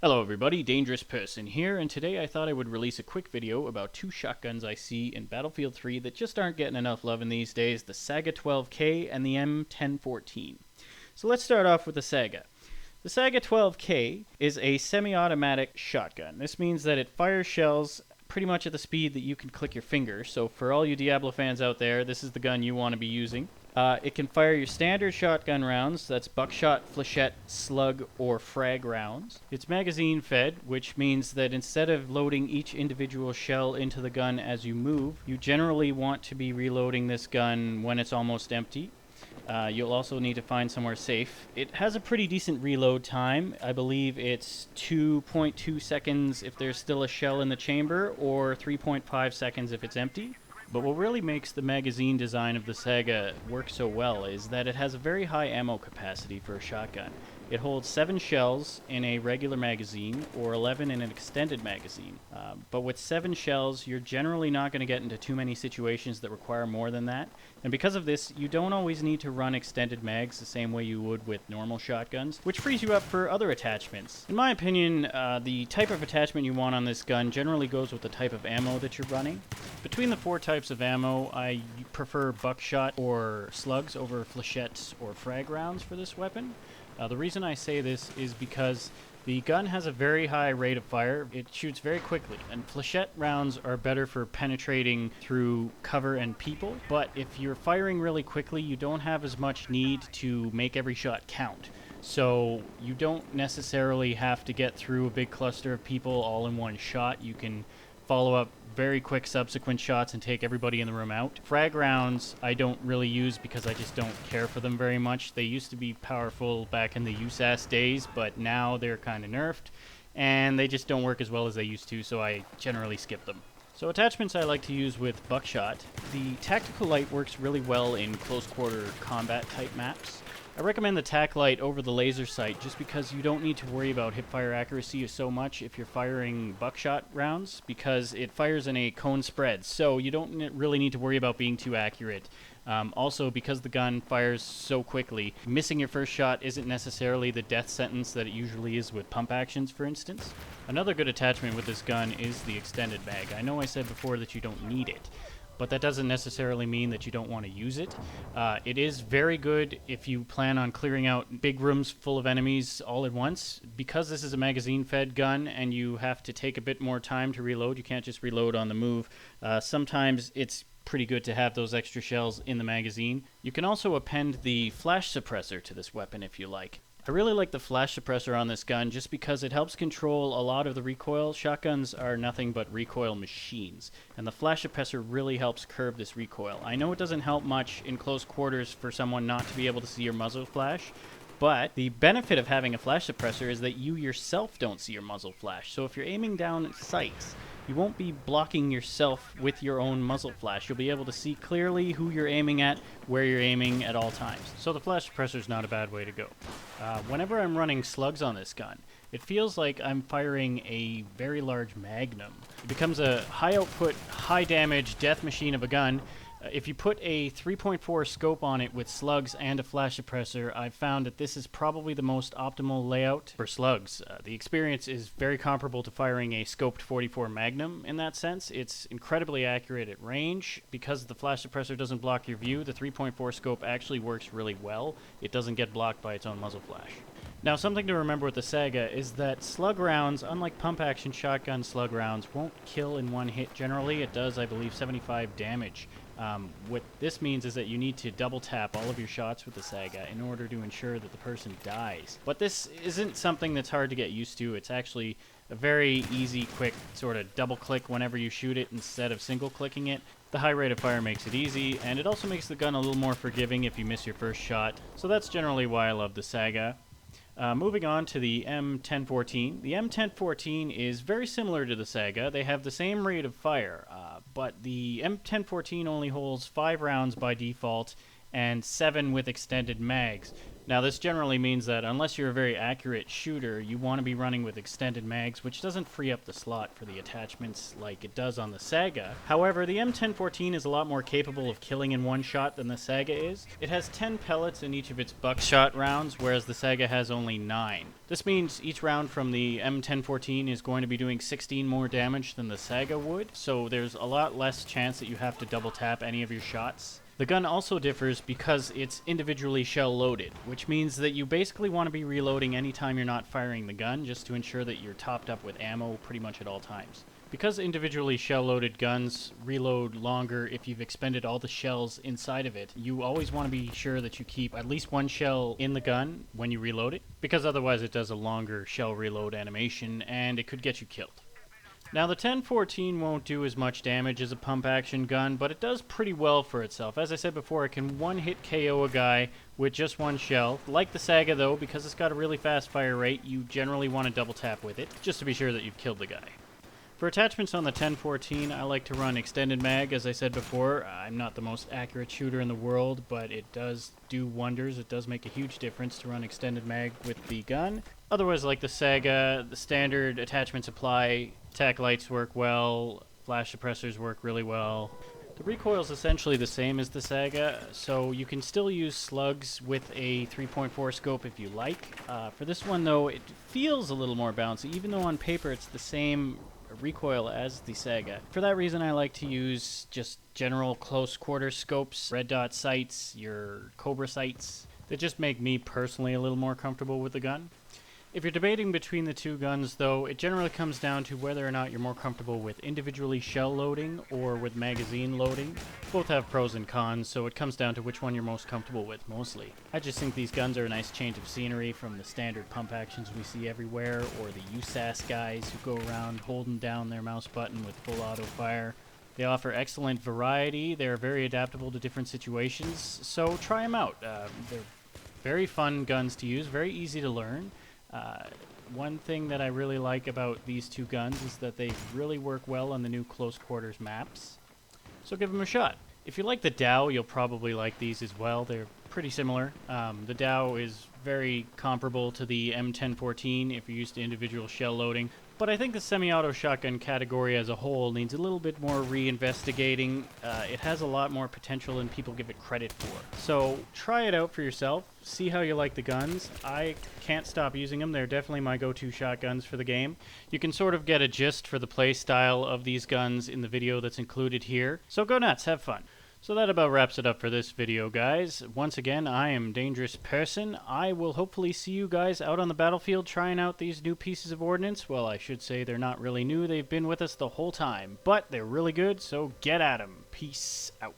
Hello everybody, Dangerous Person here, and today I thought I would release a quick video about two shotguns I see in Battlefield 3 that just aren't getting enough love in these days, the Saiga12K and the M1014. So let's start off with the Saiga. The Saiga12K is a semi-automatic shotgun. This means that it fires shells pretty much at the speed that you can click your finger, so for all you Diablo fans out there, this is the gun you want to be using. It can fire your standard shotgun rounds, that's buckshot, flechette, slug, or frag rounds. It's magazine fed, which means that instead of loading each individual shell into the gun as you move, you generally want to be reloading this gun when it's almost empty. You'll also need to find somewhere safe. It has a pretty decent reload time. I believe it's 2.2 seconds if there's still a shell in the chamber, or 3.5 seconds if it's empty. But what really makes the magazine design of the Saiga work so well is that it has a very high ammo capacity for a shotgun. It holds 7 shells in a regular magazine, or 11 in an extended magazine. But with 7 shells, you're generally not going to get into too many situations that require more than that. And because of this, you don't always need to run extended mags the same way you would with normal shotguns, which frees you up for other attachments. In my opinion, the type of attachment you want on this gun generally goes with the type of ammo that you're running. Between the 4 types of ammo, I prefer buckshot or slugs over flechettes or frag rounds for this weapon. The reason I say this is because the gun has a very high rate of fire. It shoots very quickly, and flechette rounds are better for penetrating through cover and people, but if you're firing really quickly, you don't have as much need to make every shot count. So you don't necessarily have to get through a big cluster of people all in one shot. You can follow up very quick subsequent shots and take everybody in the room out. Frag rounds I don't really use because I just don't care for them very much. They used to be powerful back in the USAS days, but now they're kind of nerfed, and they just don't work as well as they used to, so I generally skip them. So attachments I like to use with buckshot. The tactical light works really well in close quarter combat type maps. I recommend the tac light over the laser sight just because you don't need to worry about hipfire accuracy so much if you're firing buckshot rounds, because it fires in a cone spread, so you don't really need to worry about being too accurate. Also, because the gun fires so quickly, missing your first shot isn't necessarily the death sentence that it usually is with pump actions, for instance. Another good attachment with this gun is the extended mag. I know I said before that you don't need it, but that doesn't necessarily mean that you don't want to use it. It is very good if you plan on clearing out big rooms full of enemies all at once. Because this is a magazine-fed gun and you have to take a bit more time to reload, you can't just reload on the move. Sometimes it's pretty good to have those extra shells in the magazine. You can also append the flash suppressor to this weapon if you like. I really like the flash suppressor on this gun just because it helps control a lot of the recoil. Shotguns are nothing but recoil machines, and the flash suppressor really helps curb this recoil. I know it doesn't help much in close quarters for someone not to be able to see your muzzle flash, but the benefit of having a flash suppressor is that you yourself don't see your muzzle flash. So if you're aiming down at sights, you won't be blocking yourself with your own muzzle flash. You'll be able to see clearly who you're aiming at, where you're aiming at all times. So the flash suppressor is not a bad way to go. Whenever I'm running slugs on this gun, it feels like I'm firing a very large magnum. It becomes a high output, high damage death machine of a gun. If you put a 3.4 scope on it with slugs and a flash suppressor, I've found that this is probably the most optimal layout for slugs. The experience is very comparable to firing a scoped 44 Magnum in that sense. It's incredibly accurate at range. Because the flash suppressor doesn't block your view, the 3.4 scope actually works really well. It doesn't get blocked by its own muzzle flash. Now, something to remember with the Saiga is that slug rounds, unlike pump-action shotgun slug rounds, won't kill in one hit generally. It does, I believe, 75 damage. What this means is that you need to double tap all of your shots with the Saiga in order to ensure that the person dies. But this isn't something that's hard to get used to. It's actually a very easy, quick sort of double click whenever you shoot it instead of single clicking it. The high rate of fire makes it easy, and it also makes the gun a little more forgiving if you miss your first shot. So that's generally why I love the Saiga. Moving on to the M1014. The M1014 is very similar to the Saiga. They have the same rate of fire, but the M1014 only holds 5 rounds by default and 7 with extended mags. Now this generally means that unless you're a very accurate shooter, you want to be running with extended mags, which doesn't free up the slot for the attachments like it does on the Saiga. However, the M1014 is a lot more capable of killing in one shot than the Saiga is. It has 10 pellets in each of its buckshot rounds, whereas the Saiga has only 9. This means each round from the M1014 is going to be doing 16 more damage than the Saiga would, so there's a lot less chance that you have to double tap any of your shots. The gun also differs because it's individually shell loaded, which means that you basically want to be reloading anytime you're not firing the gun just to ensure that you're topped up with ammo pretty much at all times. Because individually shell loaded guns reload longer if you've expended all the shells inside of it, you always want to be sure that you keep at least one shell in the gun when you reload it, because otherwise it does a longer shell reload animation and it could get you killed. Now the 1014 won't do as much damage as a pump action gun, but it does pretty well for itself. As I said before, it can one-hit KO a guy with just one shell. Like the Saiga though, because it's got a really fast fire rate, you generally want to double tap with it, just to be sure that you've killed the guy. For attachments on the 1014, I like to run extended mag. As I said before, I'm not the most accurate shooter in the world, but it does do wonders. It does make a huge difference to run extended mag with the gun. Otherwise, like the Saiga, the standard attachments apply. Tac lights work well, flash suppressors work really well. The recoil is essentially the same as the Saiga, so you can still use slugs with a 3.4 scope if you like. For this one though, it feels a little more bouncy, even though on paper it's the same recoil as the Saiga. For that reason, I like to use just general close quarter scopes, red dot sights, your Cobra sights, that just make me personally a little more comfortable with the gun. If you're debating between the two guns though, it generally comes down to whether or not you're more comfortable with individually shell loading or with magazine loading. Both have pros and cons, so it comes down to which one you're most comfortable with mostly. I just think these guns are a nice change of scenery from the standard pump actions we see everywhere, or the USAS guys who go around holding down their mouse button with full auto fire. They offer excellent variety, they're very adaptable to different situations, so try them out. They're very fun guns to use, very easy to learn. One thing that I really like about these two guns is that they really work well on the new close quarters maps. So give them a shot. If you like the Dow, you'll probably like these as well. They're pretty similar. The Dow is very comparable to the M1014 if you're used to individual shell loading. But I think the semi-auto shotgun category as a whole needs a little bit more re-investigating. It has a lot more potential than people give it credit for. So try it out for yourself. See how you like the guns. I can't stop using them. They're definitely my go-to shotguns for the game. You can sort of get a gist for the play style of these guns in the video that's included here. So go nuts, have fun. So that about wraps it up for this video, guys. Once again, I am Dangerous Person. I will hopefully see you guys out on the battlefield trying out these new pieces of ordnance. Well, I should say they're not really new. They've been with us the whole time. But they're really good, so get at 'em. Peace out.